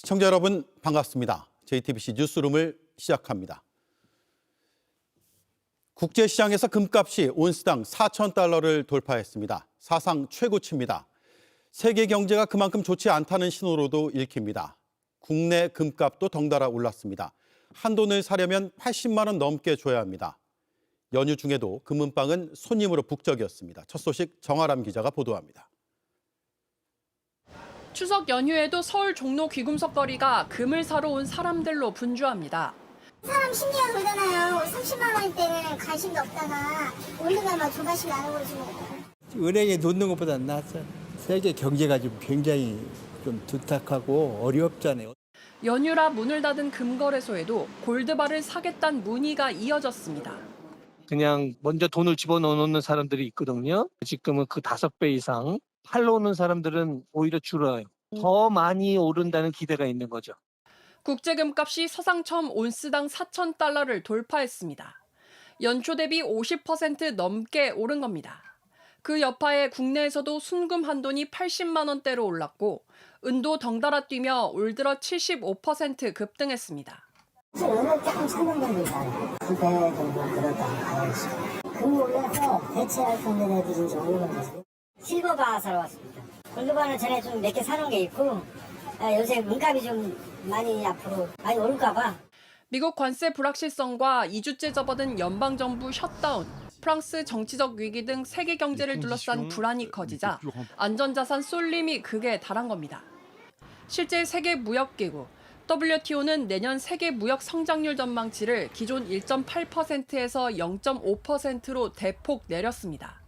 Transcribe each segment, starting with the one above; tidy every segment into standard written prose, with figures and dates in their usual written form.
시청자 여러분 반갑습니다. JTBC 뉴스룸을 시작합니다. 국제시장에서 금값이 온스당 4,000달러를 돌파했습니다. 사상 최고치입니다. 세계 경제가 그만큼 좋지 않다는 신호로도 읽힙니다. 국내 금값도 덩달아 올랐습니다. 한 돈을 사려면 80만 원 넘게 줘야 합니다. 연휴 중에도 금은방은 손님으로 북적이었습니다. 첫 소식 정아람 기자가 보도합니다. 추석 연휴에도 서울 종로 귀금속 거리가 금을 사러 온 사람들로 분주합니다. 사람 심리가 그러잖아요. 30만 원대는 관심도 없다가 오늘가 막 조금씩 나눠버리시는 거예요. 은행에 놓는 것보다 낫죠. 세계 경제가 좀 굉장히 좀 두탁하고 어렵잖아요. 연휴라 문을 닫은 금거래소에도 골드바를 사겠다는 문의가 이어졌습니다. 그냥 먼저 돈을 집어넣는 사람들이 있거든요. 지금은 그 5배 이상 팔러 오는 사람들은 오히려 줄어요. 더 많이 오른다는 기대가 있는 거죠. 국제금값이 사상 처음 온스당 4,000달러를 돌파했습니다. 연초 대비 50% 넘게 오른 겁니다. 그 여파에 국내에서도 순금 한 돈이 80만 원대로 올랐고 은도 덩달아 뛰며 올 들어 75% 급등했습니다. 오늘 조금 상승됩니다. 2배 정도 늘었다고 봐야지. 금이 올라서 대체할 수 있는 애들이 이제 오는 거지. 실버바 사러 왔습니다. 골드바는 전에 좀 몇 개 사놓은 게 있고 요새 금값이 좀 많이 앞으로 많이 오를까 봐. 미국 관세 불확실성과 2주째 접어든 연방정부 셧다운, 프랑스 정치적 위기 등 세계 경제를 둘러싼 불안이 커지자 안전자산 쏠림이 극에 달한 겁니다. 실제 세계무역기구 WTO는 내년 세계 무역 성장률 전망치를 기존 1.8%에서 0.5%로 대폭 내렸습니다.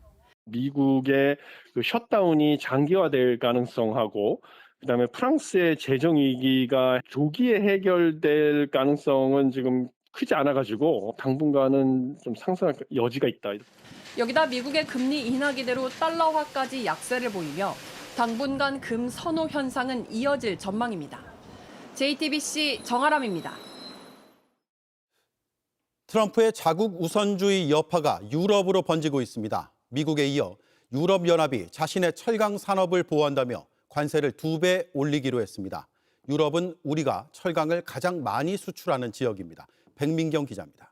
미국의 그 셧다운이 장기화될 가능성하고 그다음에 프랑스의 재정 위기가 조기에 해결될 가능성은 지금 크지 않아가지고 당분간은 좀 상승할 여지가 있다. 여기다 미국의 금리 인하 기대로 달러화까지 약세를 보이며 당분간 금 선호 현상은 이어질 전망입니다. JTBC 정아람입니다. 트럼프의 자국 우선주의 여파가 유럽으로 번지고 있습니다. 미국에 이어 유럽연합이 자신의 철강 산업을 보호한다며 관세를 2배 올리기로 했습니다. 유럽은 우리가 철강을 가장 많이 수출하는 지역입니다. 백민경 기자입니다.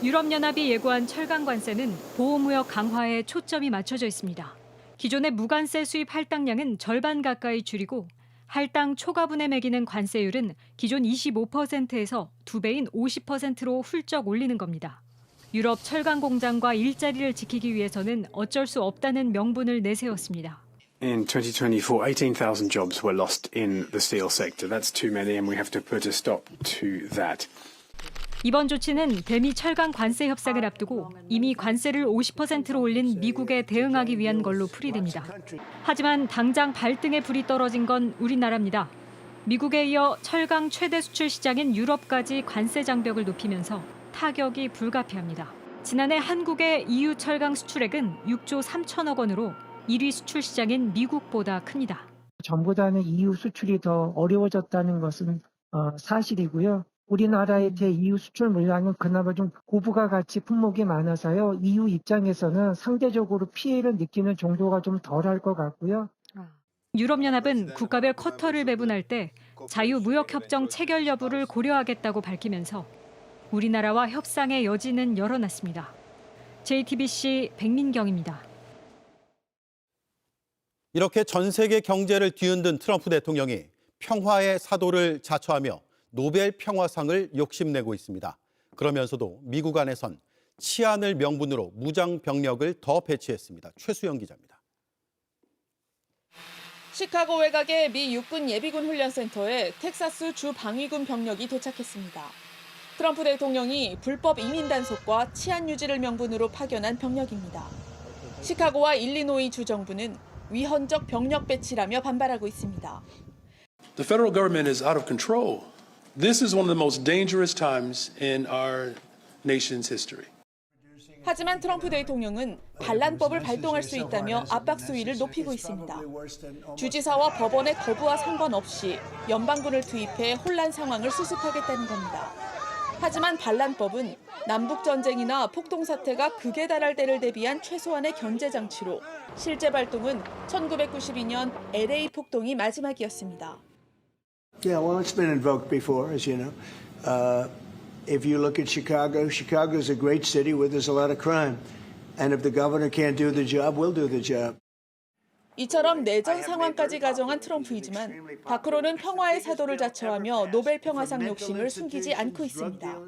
유럽연합이 예고한 철강 관세는 보호무역 강화에 초점이 맞춰져 있습니다. 기존의 무관세 수입 할당량은 절반 가까이 줄이고 할당 초과분에 매기는 관세율은 기존 25%에서 2배인 50%로 훌쩍 올리는 겁니다. 유럽 철강 공장과 일자리를 지키기 위해서는 어쩔 수 없다는 명분을 내세웠습니다. In 2024, 18,000 jobs were lost in the steel sector. That's too many and we have to put a stop to that. 이번 조치는 대미 철강 관세 협상을 앞두고 이미 관세를 50%로 올린 미국에 대응하기 위한 걸로 풀이됩니다. 하지만 당장 발등에 불이 떨어진 건 우리나라입니다. 미국에 이어 철강 최대 수출 시장인 유럽까지 관세 장벽을 높이면서 타격이 불가피합니다. 지난해 한국의 EU 철강 수출액은 6조 3천억 원으로 1위 수출 시장인 미국보다 큽니다. 전보다는 EU 수출이 더 어려워졌다는 것은 사실이고요. 우리나라의 EU 수출 물량은 그나마 좀 고부가 가치 품목이 많아서요. EU 입장에서는 상대적으로 피해를 느끼는 정도가 좀 덜할 것 같고요. 유럽연합은 국가별 쿼터를 배분할 때 자유무역협정 체결 여부를 고려하겠다고 밝히면서 우리나라와 협상의 여지는 열어놨습니다. JTBC 백민경입니다. 이렇게 전 세계 경제를 뒤흔든 트럼프 대통령이 평화의 사도를 자처하며 노벨 평화상을 욕심내고 있습니다. 그러면서도 미국 안에선 치안을 명분으로 무장 병력을 더 배치했습니다. 최수영 기자입니다. 시카고 외곽의 미 육군 예비군 훈련센터에 텍사스 주 방위군 병력이 도착했습니다. 트럼프 대통령이 불법 이민 단속과 치안 유지를 명분으로 파견한 병력입니다. 시카고와 일리노이 주 정부는 위헌적 병력 배치라며 반발하고 있습니다. The federal government is out of control. This is one of the most dangerous times in our nation's history. 하지만 트럼프 대통령은 반란법을 발동할 수 있다며 압박 수위를 높이고 있습니다. 주지사와 법원의 거부와 상관없이 연방군을 투입해 혼란 상황을 수습하겠다는 겁니다. 하지만 반란법은 남북전쟁이나 폭동사태가 극에 달할 때를 대비한 최소한의 견제장치로 실제 발동은 1992년 LA 폭동이 마지막이었습니다. Yeah, well, it's been invoked before, as you know. If you look at Chicago, Chicago is a great city where there's a lot of crime. And if the governor can't do the job, we'll do the job. 이처럼 내전 상황까지 가정한 트럼프이지만 밖으로는 평화의 사도를 자처하며 노벨 평화상 욕심을 숨기지 않고 있습니다.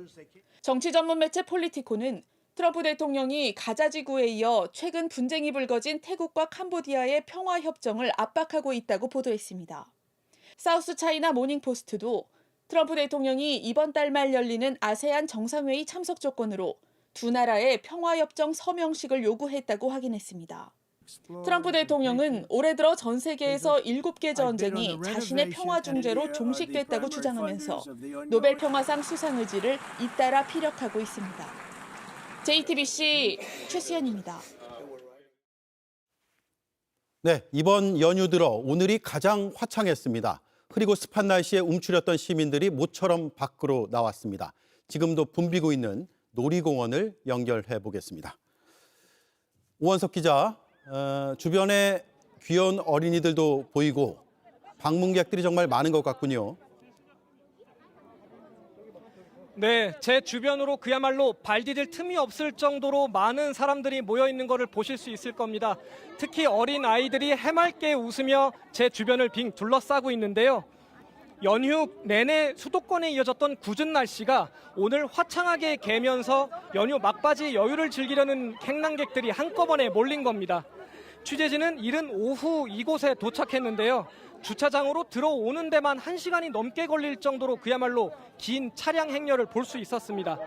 정치 전문 매체 폴리티코는 트럼프 대통령이 가자 지구에 이어 최근 분쟁이 불거진 태국과 캄보디아의 평화 협정을 압박하고 있다고 보도했습니다. 사우스 차이나 모닝포스트도 트럼프 대통령이 이번 달 말 열리는 아세안 정상회의 참석 조건으로 두 나라의 평화협정 서명식을 요구했다고 확인했습니다. 트럼프 대통령은 올해 들어 전 세계에서 7개 전쟁이 자신의 평화 중재로 종식됐다고 주장하면서 노벨 평화상 수상 의지를 잇따라 피력하고 있습니다. JTBC 최수연입니다. 네, 이번 연휴 들어 오늘이 가장 화창했습니다. 흐리고 습한 날씨에 움츠렸던 시민들이 모처럼 밖으로 나왔습니다. 지금도 붐비고 있는 놀이공원을 연결해 보겠습니다. 오원석 기자, 주변에 귀여운 어린이들도 보이고 방문객들이 정말 많은 것 같군요. 네, 제 주변으로 그야말로 발 디딜 틈이 없을 정도로 많은 사람들이 모여 있는 것을 보실 수 있을 겁니다. 특히 어린 아이들이 해맑게 웃으며 제 주변을 빙 둘러싸고 있는데요. 연휴 내내 수도권에 이어졌던 궂은 날씨가 오늘 화창하게 개면서 연휴 막바지 여유를 즐기려는 행랑객들이 한꺼번에 몰린 겁니다. 취재진은 이른 오후 이곳에 도착했는데요. 주차장으로 들어오는 데만 1시간이 넘게 걸릴 정도로 그야말로 긴 차량 행렬을 볼 수 있었습니다.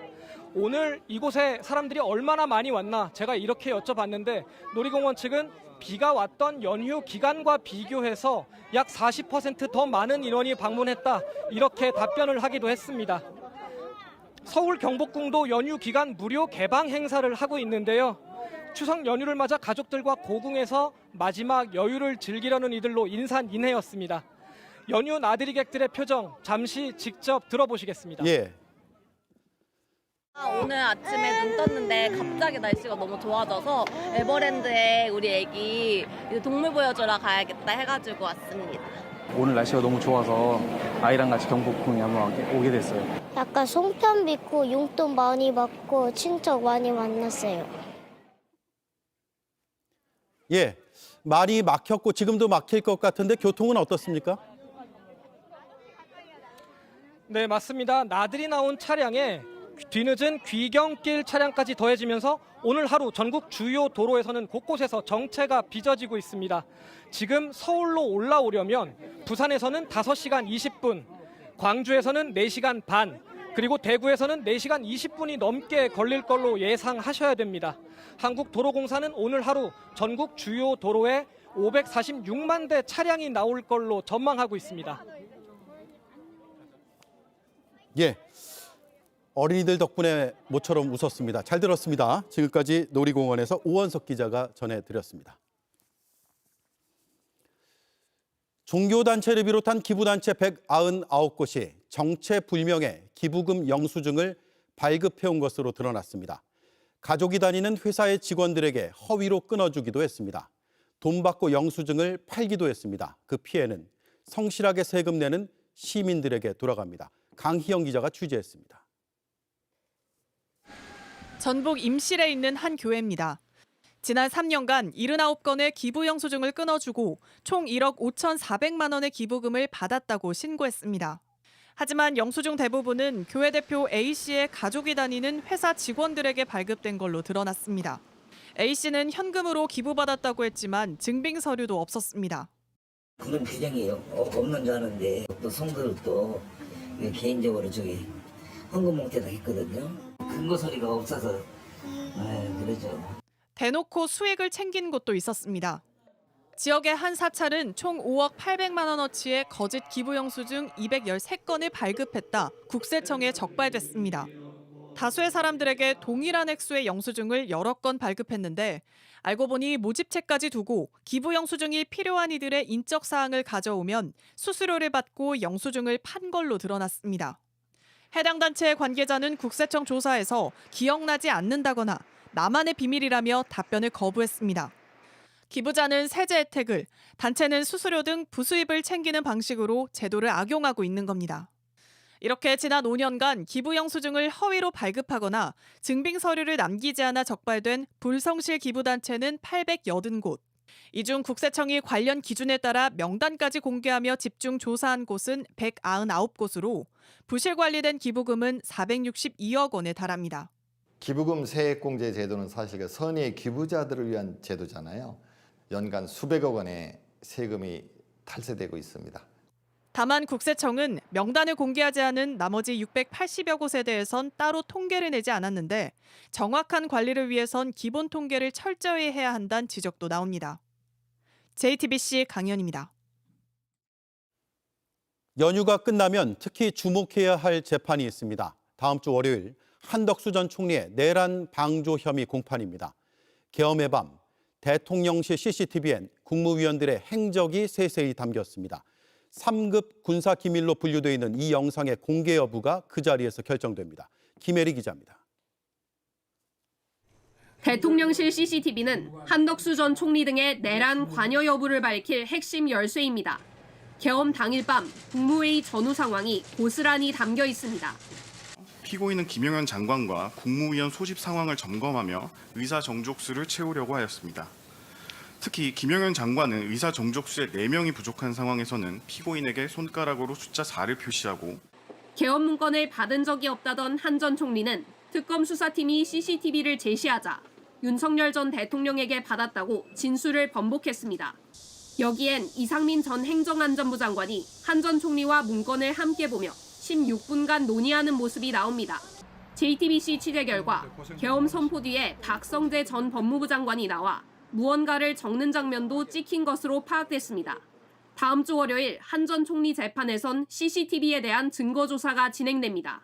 오늘 이곳에 사람들이 얼마나 많이 왔나 제가 이렇게 여쭤봤는데 놀이공원 측은 비가 왔던 연휴 기간과 비교해서 약 40% 더 많은 인원이 방문했다, 이렇게 답변을 하기도 했습니다. 서울 경복궁도 연휴 기간 무료 개방 행사를 하고 있는데요. 추석 연휴를 맞아 가족들과 고궁에서 마지막 여유를 즐기려는 이들로 인산인해였습니다. 연휴 나들이객들의 표정 잠시 직접 들어보시겠습니다. 예. 오늘 아침에 눈 떴는데 갑자기 날씨가 너무 좋아져서 에버랜드에 우리 애기 동물 보여주러 가야겠다 해가지고 왔습니다. 오늘 날씨가 너무 좋아서 아이랑 같이 경복궁에 한번 오게 됐어요. 약간 송편 빚고 용돈 많이 받고 친척 많이 만났어요. 예, 많이 막혔고 지금도 막힐 것 같은데 교통은 어떻습니까? 네, 맞습니다. 나들이 나온 차량에 뒤늦은 귀경길 차량까지 더해지면서 오늘 하루 전국 주요 도로에서는 곳곳에서 정체가 빚어지고 있습니다. 지금 서울로 올라오려면 부산에서는 5시간 20분, 광주에서는 4시간 반, 그리고 대구에서는 4시간 20분이 넘게 걸릴 걸로 예상하셔야 됩니다. 한국도로공사는 오늘 하루 전국 주요 도로에 546만 대 차량이 나올 걸로 전망하고 있습니다. 예, 어린이들 덕분에 모처럼 웃었습니다. 잘 들었습니다. 지금까지 놀이공원에서 오원석 기자가 전해드렸습니다. 종교단체를 비롯한 기부단체 199곳이 정체불명의 기부금 영수증을 발급해온 것으로 드러났습니다. 가족이 다니는 회사의 직원들에게 허위로 끊어주기도 했습니다. 돈 받고 영수증을 팔기도 했습니다. 그 피해는 성실하게 세금 내는 시민들에게 돌아갑니다. 강희영 기자가 취재했습니다. 전북 임실에 있는 한 교회입니다. 지난 3년간 79건의 기부 영수증을 끊어주고 총 1억 5,400만 원의 기부금을 받았다고 신고했습니다. 하지만 영수증 대부분은 교회 대표 A씨의 가족이 다니는 회사 직원들에게 발급된 걸로 드러났습니다. A씨는 현금으로 기부받았다고 했지만 증빙 서류도 없었습니다. 그런 규정이 없는 줄 아는데 또 성도들도 개인적으로 헌금 몽태도 했거든요. 근거 서류가 없어서 그러죠. 대놓고 수익을 챙긴 곳도 있었습니다. 지역의 한 사찰은 총 5억 800만 원어치의 거짓 기부 영수증 213건을 발급했다 국세청에 적발됐습니다. 다수의 사람들에게 동일한 액수의 영수증을 여러 건 발급했는데 알고 보니 모집체까지 두고 기부 영수증이 필요한 이들의 인적 사항을 가져오면 수수료를 받고 영수증을 판 걸로 드러났습니다. 해당 단체의 관계자는 국세청 조사에서 기억나지 않는다거나 나만의 비밀이라며 답변을 거부했습니다. 기부자는 세제 혜택을, 단체는 수수료 등 부수입을 챙기는 방식으로 제도를 악용하고 있는 겁니다. 이렇게 지난 5년간 기부 영수증을 허위로 발급하거나 증빙 서류를 남기지 않아 적발된 불성실 기부단체는 880곳. 이 중 국세청이 관련 기준에 따라 명단까지 공개하며 집중 조사한 곳은 199곳으로 부실 관리된 기부금은 462억 원에 달합니다. 기부금 세액공제 제도는 사실 그 선의의 기부자들을 위한 제도잖아요. 연간 수백억 원의 세금이 탈세되고 있습니다. 다만 국세청은 명단을 공개하지 않은 나머지 680여 곳에 대해선 따로 통계를 내지 않았는데 정확한 관리를 위해선 기본 통계를 철저히 해야 한다는 지적도 나옵니다. JTBC 강연입니다. 연휴가 끝나면 특히 주목해야 할 재판이 있습니다. 다음 주 월요일 한덕수 전 총리의 내란 방조 혐의 공판입니다. 계엄의 밤, 대통령실 CCTV엔 국무위원들의 행적이 세세히 담겼습니다. 3급 군사기밀로 분류되어 있는 이 영상의 공개 여부가 그 자리에서 결정됩니다. 김혜리 기자입니다. 대통령실 CCTV는 한덕수 전 총리 등의 내란 관여 여부를 밝힐 핵심 열쇠입니다. 계엄 당일 밤 국무회의 전후 상황이 고스란히 담겨 있습니다. 피고인은 김영현 장관과 국무위원 소집 상황을 점검하며 의사 정족수를 채우려고 하였습니다. 특히 김영현 장관은 의사 정족수의 4명이 부족한 상황에서는 피고인에게 손가락으로 숫자 4를 표시하고 계엄 문건을 받은 적이 없다던 한 전 총리는 특검 수사팀이 CCTV를 제시하자 윤석열 전 대통령에게 받았다고 진술을 번복했습니다. 여기엔 이상민 전 행정안전부 장관이 한 전 총리와 문건을 함께 보며 16분간 논의하는 모습이 나옵니다. JTBC 취재 결과 계엄 선포 뒤에 박성재 전 법무부 장관이 나와 무언가를 적는 장면도 찍힌 것으로 파악됐습니다. 다음 주 월요일 한 전 총리 재판에선 CCTV에 대한 증거 조사가 진행됩니다.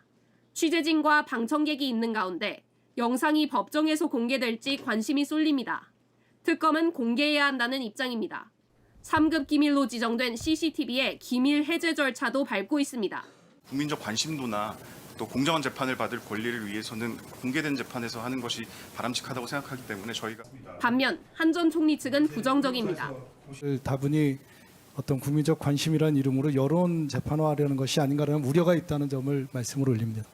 취재진과 방청객이 있는 가운데 영상이 법정에서 공개될지 관심이 쏠립니다. 특검은 공개해야 한다는 입장입니다. 3급 기밀로 지정된 CCTV의 기밀 해제 절차도 밟고 있습니다. 국민적 관심도나 또 공정한 재판을 받을 권리를 위해서는 공개된 재판에서 하는 것이 바람직하다고 생각하기 때문에 저희가 반면 한 전 총리 측은 부정적입니다. 다분히 어떤 국민적 관심이라는 이름으로 여론 재판화하려는 것이 아닌가라는 우려가 있다는 점을 말씀을 올립니다.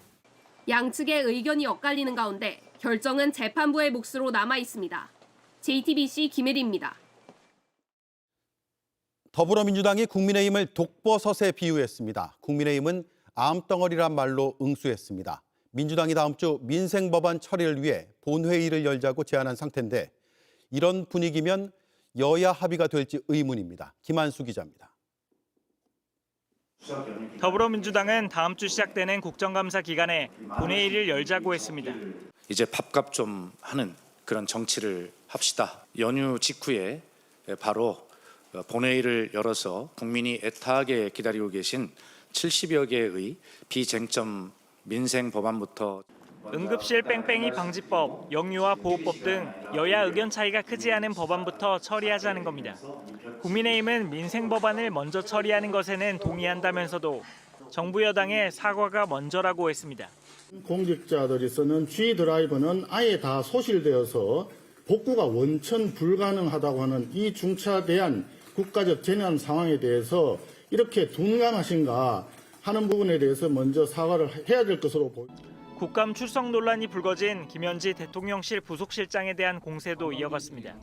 양측의 의견이 엇갈리는 가운데 결정은 재판부의 몫으로 남아 있습니다. JTBC 김혜리입니다. 더불어민주당이 국민의힘을 독버섯에 비유했습니다. 국민의힘은 암덩어리란 말로 응수했습니다. 민주당이 다음 주 민생법안 처리를 위해 본회의를 열자고 제안한 상태인데 이런 분위기면 여야 합의가 될지 의문입니다. 김한수 기자입니다. 더불어민주당은 다음 주 시작되는 국정감사 기간에 본회의를 열자고 했습니다. 이제 밥값 좀 하는 그런 정치를 합시다. 연휴 직후에 바로 본회의를 열어서 국민이 애타게 기다리고 계신 70여 개의 비쟁점 민생 법안부터 응급실 뺑뺑이 방지법, 영유아 보호법 등 여야 의견 차이가 크지 않은 법안부터 처리하자는 겁니다. 국민의힘은 민생 법안을 먼저 처리하는 것에는 동의한다면서도 정부 여당의 사과가 먼저라고 했습니다. 공직자들이 쓰는 G 드라이브는 아예 다 소실되어서 복구가 원천 불가능하다고 하는 이 중차대한 국가적 재난 상황에 대해서 이렇게 둔감하신가 하는 부분에 대해서 먼저 사과를 해야 될 것으로 보입니다. 국감 출석 논란이 불거진 김현지 대통령실 부속실장에 대한 공세도 이어갔습니다.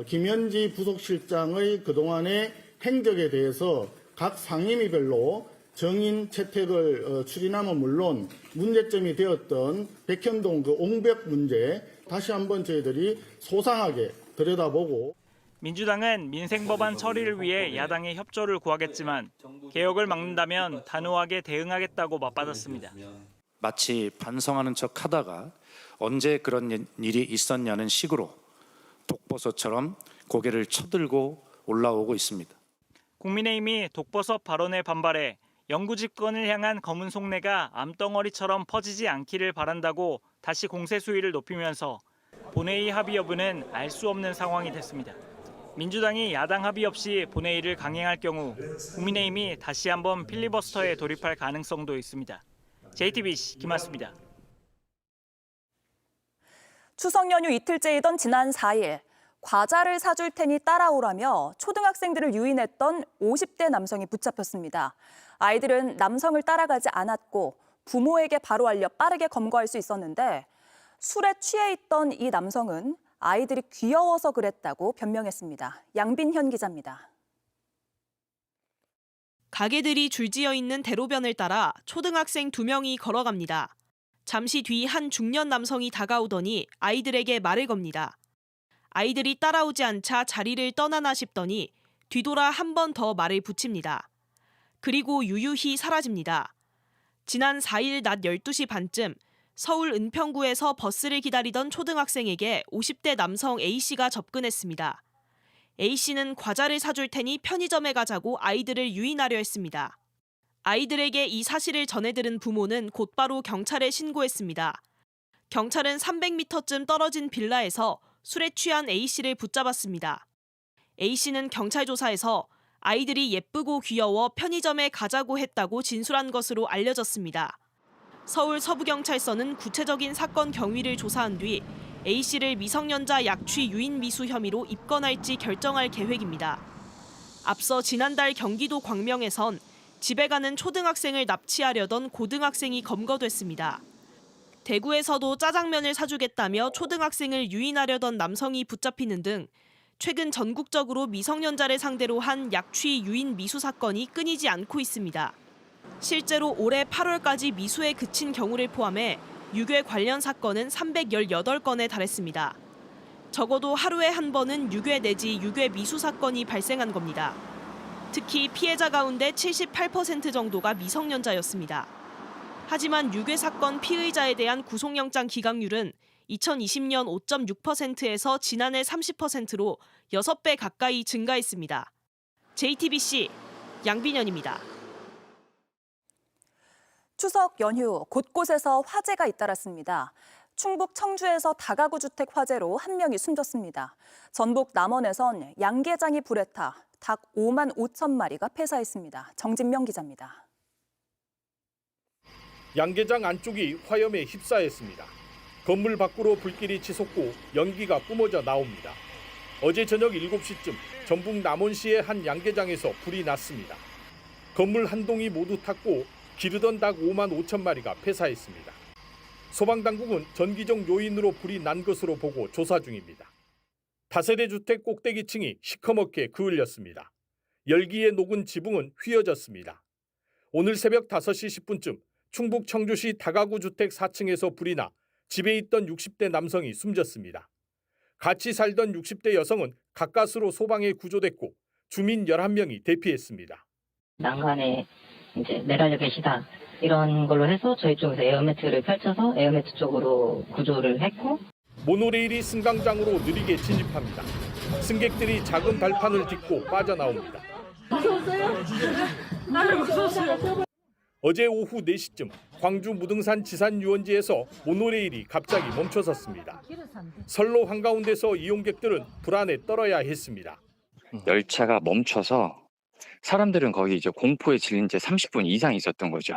김현지 부속실장의 그동안의 행적에 대해서 각 상임위별로 정인 채택을 추진함은 물론 문제점이 되었던 백현동 그 옹벽 문제 다시 한번 저희들이 소상하게 들여다보고 민주당은 민생법안 처리를 위해 야당의 협조를 구하겠지만 개혁을 막는다면 단호하게 대응하겠다고 맞받았습니다. 마치 반성하는 척 하다가 언제 그런 일이 있었냐는 식으로 독버섯처럼 고개를 쳐들고 올라오고 있습니다. 국민의힘이 독버섯 발언에 반발해 영구 집권을 향한 검은 속내가 암덩어리처럼 퍼지지 않기를 바란다고 다시 공세 수위를 높이면서 본회의 합의 여부는 알 수 없는 상황이 됐습니다. 민주당이 야당 합의 없이 본회의를 강행할 경우 국민의힘이 다시 한번 필리버스터에 돌입할 가능성도 있습니다. JTBC 김한수입니다. 추석 연휴 이틀째이던 지난 4일, 과자를 사줄 테니 따라오라며 초등학생들을 유인했던 50대 남성이 붙잡혔습니다. 아이들은 남성을 따라가지 않았고 부모에게 바로 알려 빠르게 검거할 수 있었는데 술에 취해 있던 이 남성은 아이들이 귀여워서 그랬다고 변명했습니다. 양빈현 기자입니다. 가게들이 줄지어 있는 대로변을 따라 초등학생 2명이 걸어갑니다. 잠시 뒤 한 중년 남성이 다가오더니 아이들에게 말을 겁니다. 아이들이 따라오지 않자 자리를 떠나나 싶더니 뒤돌아 한 번 더 말을 붙입니다. 그리고 유유히 사라집니다. 지난 4일 낮 12시 반쯤 서울 은평구에서 버스를 기다리던 초등학생에게 50대 남성 A씨가 접근했습니다. A씨는 과자를 사줄 테니 편의점에 가자고 아이들을 유인하려 했습니다. 아이들에게 이 사실을 전해들은 부모는 곧바로 경찰에 신고했습니다. 경찰은 300m쯤 떨어진 빌라에서 술에 취한 A씨를 붙잡았습니다. A씨는 경찰 조사에서 아이들이 예쁘고 귀여워 편의점에 가자고 했다고 진술한 것으로 알려졌습니다. 서울 서부경찰서는 구체적인 사건 경위를 조사한 뒤 A씨를 미성년자 약취 유인 미수 혐의로 입건할지 결정할 계획입니다. 앞서 지난달 경기도 광명에선 집에 가는 초등학생을 납치하려던 고등학생이 검거됐습니다. 대구에서도 짜장면을 사주겠다며 초등학생을 유인하려던 남성이 붙잡히는 등 최근 전국적으로 미성년자를 상대로 한 약취 유인 미수 사건이 끊이지 않고 있습니다. 실제로 올해 8월까지 미수에 그친 경우를 포함해 유괴 관련 사건은 318건에 달했습니다. 적어도 하루에 한 번은 유괴 내지 유괴 미수 사건이 발생한 겁니다. 특히 피해자 가운데 78% 정도가 미성년자였습니다. 하지만 유괴 사건 피의자에 대한 구속영장 기각률은 2020년 5.6%에서 지난해 30%로 6배 가까이 증가했습니다. JTBC 양빈현입니다. 추석 연휴 곳곳에서 화재가 잇따랐습니다. 충북 청주에서 다가구 주택 화재로 한 명이 숨졌습니다. 전북 남원에선 양계장이 불에 타 닭 5만 5천 마리가 폐사했습니다. 정진명 기자입니다. 양계장 안쪽이 화염에 휩싸였습니다. 건물 밖으로 불길이 치솟고 연기가 뿜어져 나옵니다. 어제 저녁 7시쯤 전북 남원시의 한 양계장에서 불이 났습니다. 건물 한 동이 모두 탔고 기르던 닭 5만 5천 마리가 폐사했습니다. 소방당국은 전기적 요인으로 불이 난 것으로 보고 조사 중입니다. 다세대 주택 꼭대기층이 시커멓게 그을렸습니다. 열기에 녹은 지붕은 휘어졌습니다. 오늘 새벽 5시 10분쯤 충북 청주시 다가구 주택 4층에서 불이 나 집에 있던 60대 남성이 숨졌습니다. 같이 살던 60대 여성은 가까스로 소방에 구조됐고 주민 11명이 대피했습니다. 난간에 이제 내달려 계시다 이런 걸로 해서 저희 쪽에서 에어매트를 펼쳐서 에어매트 쪽으로 구조를 했고 모노레일이 승강장으로 느리게 진입합니다. 승객들이 작은 발판을 딛고 빠져나옵니다. 어제 오후 4시쯤 광주 무등산 지산유원지에서 모노레일이 갑자기 멈춰섰습니다. 선로 한가운데서 이용객들은 불안에 떨어야 했습니다. 열차가 멈춰서 사람들은 거기 이제 공포에 질린 채 30분 이상 있었던 거죠.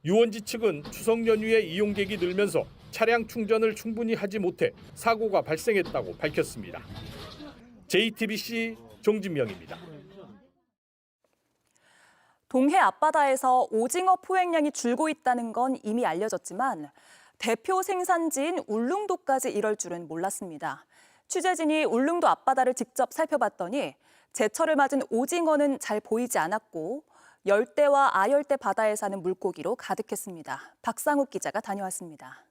유원지 측은 추석 연휴에 이용객이 늘면서 차량 충전을 충분히 하지 못해 사고가 발생했다고 밝혔습니다. JTBC 정진명입니다. 동해 앞바다에서 오징어 포획량이 줄고 있다는 건 이미 알려졌지만 대표 생산지인 울릉도까지 이럴 줄은 몰랐습니다. 취재진이 울릉도 앞바다를 직접 살펴봤더니 제철을 맞은 오징어는 잘 보이지 않았고 열대와 아열대 바다에 사는 물고기로 가득했습니다. 박상욱 기자가 다녀왔습니다.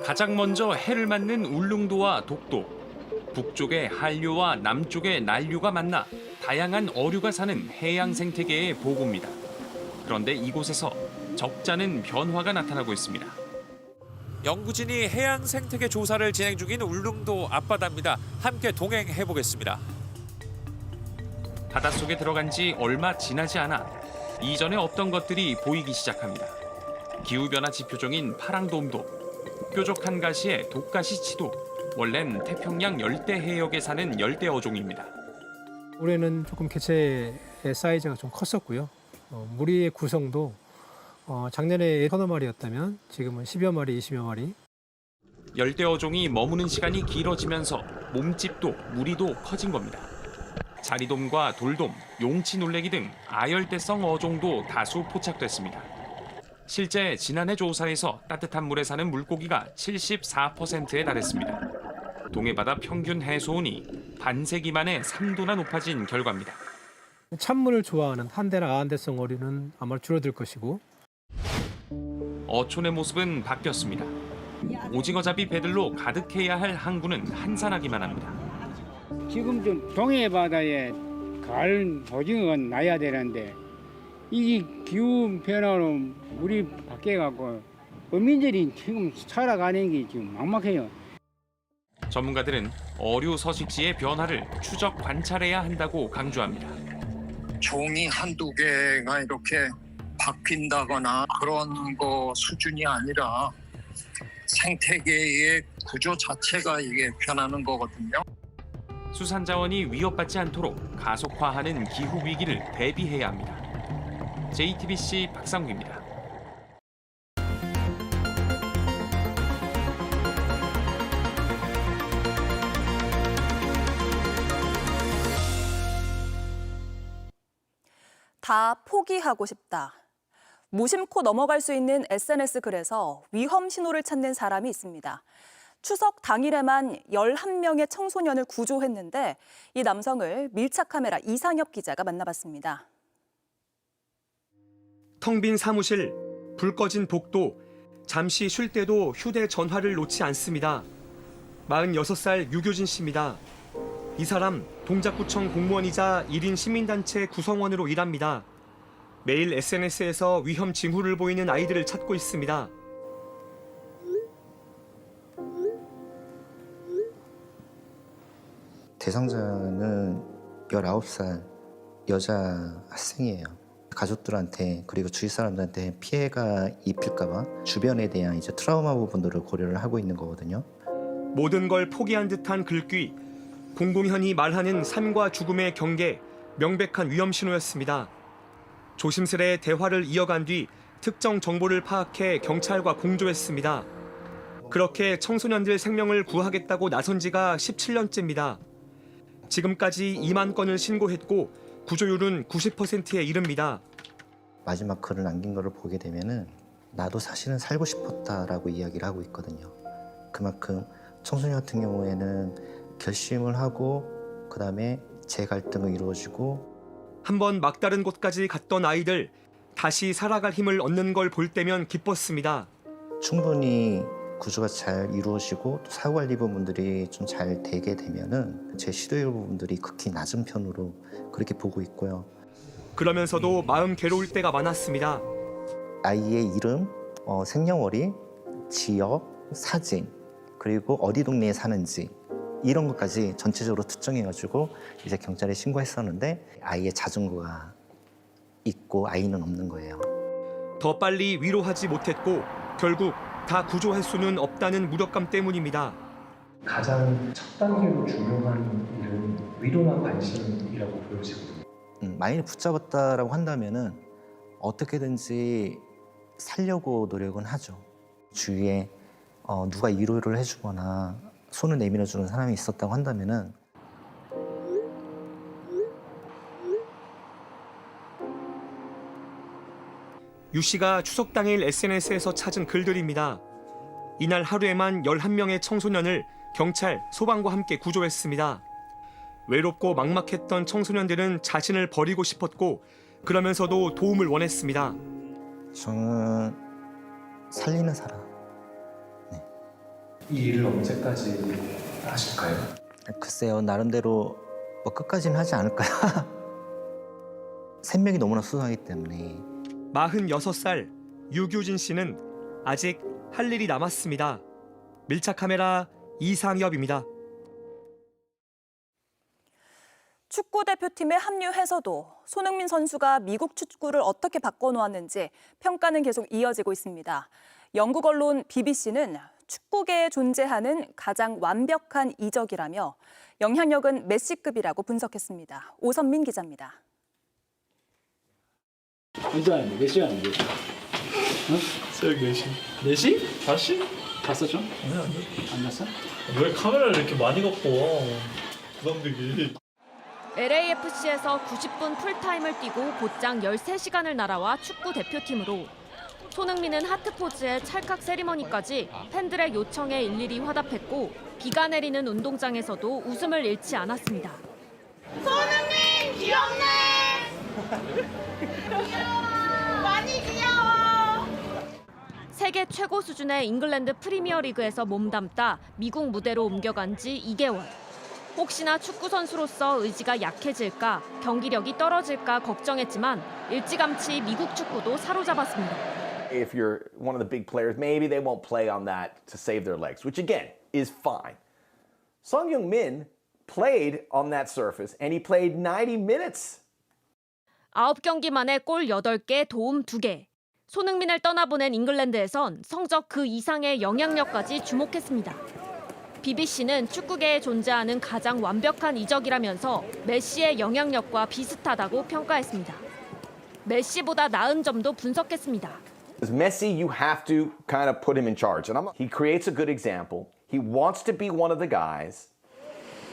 가장 먼저 해를 맞는 울릉도와 독도. 북쪽의 한류와 남쪽의 난류가 만나 다양한 어류가 사는 해양 생태계의 보고입니다. 그런데 이곳에서 적잖은 변화가 나타나고 있습니다. 연구진이 해양 생태계 조사를 진행 중인 울릉도 앞바다입니다. 함께 동행해 보겠습니다. 바닷속에 들어간 지 얼마 지나지 않아 이전에 없던 것들이 보이기 시작합니다. 기후변화 지표종인 파랑돔도, 뾰족한 가시의 독가시치도 원래는 태평양 열대 해역에 사는 열대 어종입니다. 올해는 조금 개체의 사이즈가 좀 컸었고요. 무리의 구성도 작년에 서너 마리였다면 지금은 10여 마리, 20여 마리. 열대 어종이 머무는 시간이 길어지면서 몸집도 무리도 커진 겁니다. 자리돔과 돌돔, 용치 놀래기 등 아열대성 어종도 다수 포착됐습니다. 실제 지난해 조사에서 따뜻한 물에 사는 물고기가 74%에 달했습니다. 동해바다 평균 해수온이 반세기 만에 3도나 높아진 결과입니다. 찬물을 좋아하는 한대나 아한대성 어류는 아마 줄어들 것이고 어촌의 모습은 바뀌었습니다. 오징어잡이 배들로 가득해야 할 항구는 한산하기만 합니다. 지금 좀 동해 바다에 가을 오징어가 나야 되는데 이 기후 변화로 물이 바뀌어갖고 어민들이 지금 살아가는 게 지금 막막해요. 전문가들은 어류 서식지의 변화를 추적 관찰해야 한다고 강조합니다. 종이 한두 개가 이렇게 바뀐다거나 그런 거 수준이 아니라 생태계의 구조 자체가 이게 변하는 거거든요. 수산자원이 위협받지 않도록 가속화하는 기후 위기를 대비해야 합니다. JTBC 박상욱입니다. 다 포기하고 싶다. 무심코 넘어갈 수 있는 SNS 글에서 위험 신호를 찾는 사람이 있습니다. 추석 당일에만 11명의 청소년을 구조했는데 이 남성을 밀착 카메라 이상엽 기자가 만나봤습니다. 텅 빈 사무실, 불 꺼진 복도, 잠시 쉴 때도 휴대전화를 놓지 않습니다. 46살 유교진 씨입니다. 이 사람 동작구청 공무원이자 1인 시민단체 구성원으로 일합니다. 매일 SNS에서 위험 징후를 보이는 아이들을 찾고 있습니다. 대상자는 19살 여자 학생이에요. 가족들한테 그리고 주위 사람들한테 피해가 입힐까봐 주변에 대한 이제 트라우마 부분들을 고려를 하고 있는 거거든요. 모든 걸 포기한 듯한 글귀, 공공연히 말하는 삶과 죽음의 경계, 명백한 위험 신호였습니다. 조심스레 대화를 이어간 뒤 특정 정보를 파악해 경찰과 공조했습니다. 그렇게 청소년들 생명을 구하겠다고 나선 지가 17년째입니다. 지금까지 2만 건을 신고했고 구조율은 90%에 이릅니다. 마지막 글을 남긴 거를 보게 되면은 나도 사실은 살고 싶었다라고 이야기를 하고 있거든요. 그만큼 청소년 같은 경우에는 결심을 하고 그다음에 재갈등이 이루어지고 한번 막다른 곳까지 갔던 아이들, 다시 살아갈 힘을 얻는 걸 볼 때면 기뻤습니다. 충분히 구조가 잘 이루어지고 또 사고 관리 부분들이 좀 잘 되게 되면은 제 시도율 부분들이 극히 낮은 편으로 그렇게 보고 있고요. 그러면서도 마음 괴로울 때가 많았습니다. 아이의 이름, 생년월일, 지역, 사진, 그리고 어디 동네에 사는지 이런 것까지 전체적으로 특정해가지고 이제 경찰에 신고했었는데 아이의 자전거가 있고 아이는 없는 거예요. 더 빨리 위로하지 못했고 결국 다 구조할 수는 없다는 무력감 때문입니다. 가장 첫 단계로 중요한 일은 위로나 관심이라고 보여지거든요. 많이 붙잡았다라고 한다면은 어떻게든지 살려고 노력은 하죠. 주위에 누가 위로를 해주거나 손을 내밀어주는 사람이 있었다고 한다면은 유 씨가 추석 당일 SNS에서 찾은 글들입니다. 이날 하루에만 11명의 청소년을 경찰, 소방과 함께 구조했습니다. 외롭고 막막했던 청소년들은 자신을 버리고 싶었고 그러면서도 도움을 원했습니다. 저는 살리는 사람. 이 일을 언제까지 하실까요? 글쎄요, 나름대로 뭐 끝까지는 하지 않을까요? 생명이 너무나 소중하기 때문에. 46살 유규진 씨는 아직 할 일이 남았습니다. 밀착 카메라 이상엽입니다. 축구 대표팀에 합류해서도 손흥민 선수가 미국 축구를 어떻게 바꿔놓았는지 평가는 계속 이어지고 있습니다. 영국 언론 BBC는 축구계에 존재하는 가장 완벽한 이적이라며 영향력은 메시급이라고 분석했습니다. 오선민 기자입니다. 안돼 메시 안 돼. 새벽 4시. 4시? 4시? 갔어 좀? 안 갔어? 왜 카메라를 이렇게 많이 갖고 와? 부담되게. LAFC에서 90분 풀타임을 뛰고 곧장 13시간을 날아와 축구 대표팀으로 손흥민은 하트포즈에 찰칵 세리머니까지 팬들의 요청에 일일이 화답했고 비가 내리는 운동장에서도 웃음을 잃지 않았습니다. 손흥민 귀엽네. 많이 귀여워. 세계 최고 수준의 잉글랜드 프리미어리그에서 몸담다 미국 무대로 옮겨간 지 2개월. 혹시나 축구 선수로서 의지가 약해질까, 경기력이 떨어질까 걱정했지만 일찌감치 미국 축구도 사로잡았습니다. If you're one of the big players, maybe they won't play on that to save their legs, which again is fine. Son Heung-min played on that surface and he played 90 minutes. 9경기 만에 골 8개, 도움 2개. 손흥민을 떠나보낸 잉글랜드에선 성적 그 이상의 영향력까지 주목했습니다. BBC는 축구계에 존재하는 가장 완벽한 이적이라면서 메시의 영향력과 비슷하다고 평가했습니다. 메시보다 나은 점도 분석했습니다. As Messi, you have to kind of put him in charge. And he creates a good example. He wants to be one of the guys.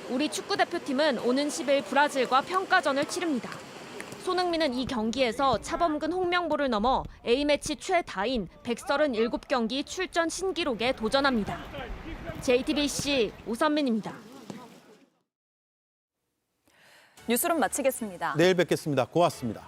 우리 축구 대표팀은 오는 10일 브라질과 평가전을 치릅니다. 손흥민은 이 경기에서 차범근 홍명보를 넘어 A매치 최다인 137경기 출전 신기록에 도전합니다. JTBC 오선민입니다. 뉴스룸 마치겠습니다. 내일 뵙겠습니다. 고맙습니다.